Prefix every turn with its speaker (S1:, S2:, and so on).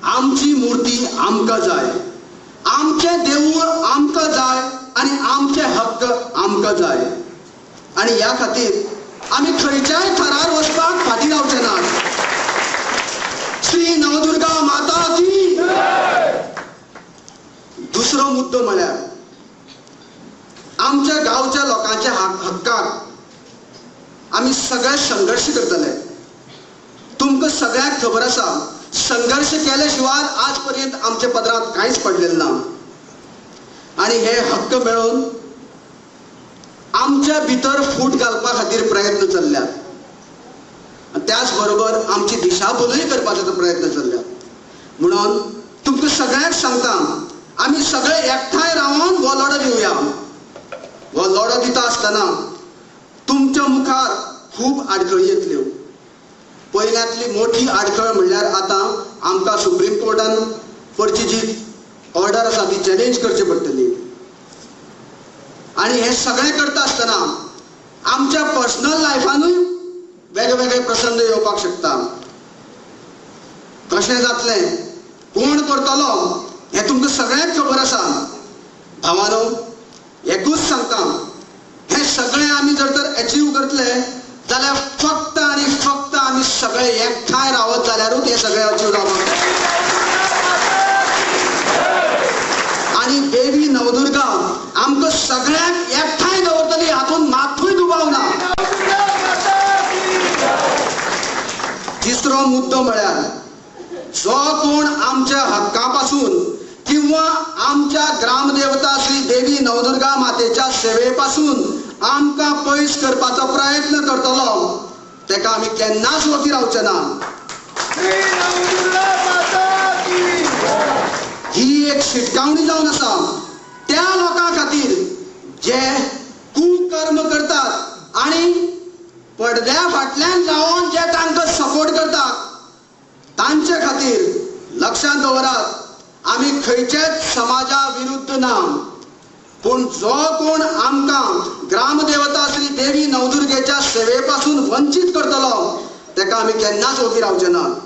S1: आमची मूर्ती आमकां जाय, आमचे देऊळ आमकां जाय आणि आमचे हक्क आमकां जाय. आणि ह्या खातीर आमी खंयच्याय थरार वचपाक फाटीं रावचे नात. श्री नवदुर्गा माता की. दुसरो मुद्दो म्हळ्यार आमच्या गांवच्या लोकांच्या हक्काक आमी सगळे संघर्ष करतले. तुमकां सगळ्यांक खबर आसा, संघर्ष केले शिवाय आज पर्यंत आमच्या पदरात कांयच पडलेलें ना. आणि हे हक्क मेळोवन आमच्या भितर फूट घालपा खातीर प्रयत्न चल्ल्यात. त्याच बरोबर आमची दिशाभूलय करपाचो प्रयत्न चल्ल्यात. म्हणून तुमकां सगळ्यांक सांगता, आमी सगळे एकठांय रावन हो लढो दिवया. हो लढो दिता आसतना तुमच्या मुखार खूब आडखळी येतल्यो. पयल्यांतली मोठी आडखळ म्हणल्यार आतां आमकां सुप्रीम कोर्टान परची जी ऑर्डर आसा ती चॅलेंज करची पडटली. आणि हे सगळें करता आसतना आमच्या पर्सनल लायफानूय वेगवेगळे प्रसंग येवपाक शकता. कशें जातलें, कोण करतलो हें तुमकां सगळ्यांक खबर आसा. भावानो, एकूच सांगता, हे सगळें आमी जर तर अचीव करतले जाल्यार फक्त आनी फक्त आमी सगळे एकठांय रावत जाल्यारूच हे सगळें अचीव जावपाक. आणि देवी नवदुर्गा आमकां सगळ्यांक एकठांय दवरतली हातून मात्तूय दुबाव ना. तिसरो मुद्दो म्हळ्यार जो कोण आमच्या हक्का पासून किंवा आमच्या ग्रामदेवता श्री देवी नवदुर्गा मातेच्या सेवेपासून आमकां पयस करपाचो प्रयत्न करतलो तेका आमी केन्नाच वती रावचे ना. ही एक शिटकावणी जावन आसा त्या लोकां खातीर जे कुकर्म करतात आणि पडद्या फाटल्यान जावन जे तांकां सपोर्ट करतात तांचे खातीर लक्षांत दवरात, आमी खंयचेच समाजा विरुद्ध ना. पूण जो कोण आमकां ग्रामदेवता श्री देवी नवदुर्गेच्या सेवेपासून वंचित करतलो तेका आमी केन्नाच वती रावचे ना.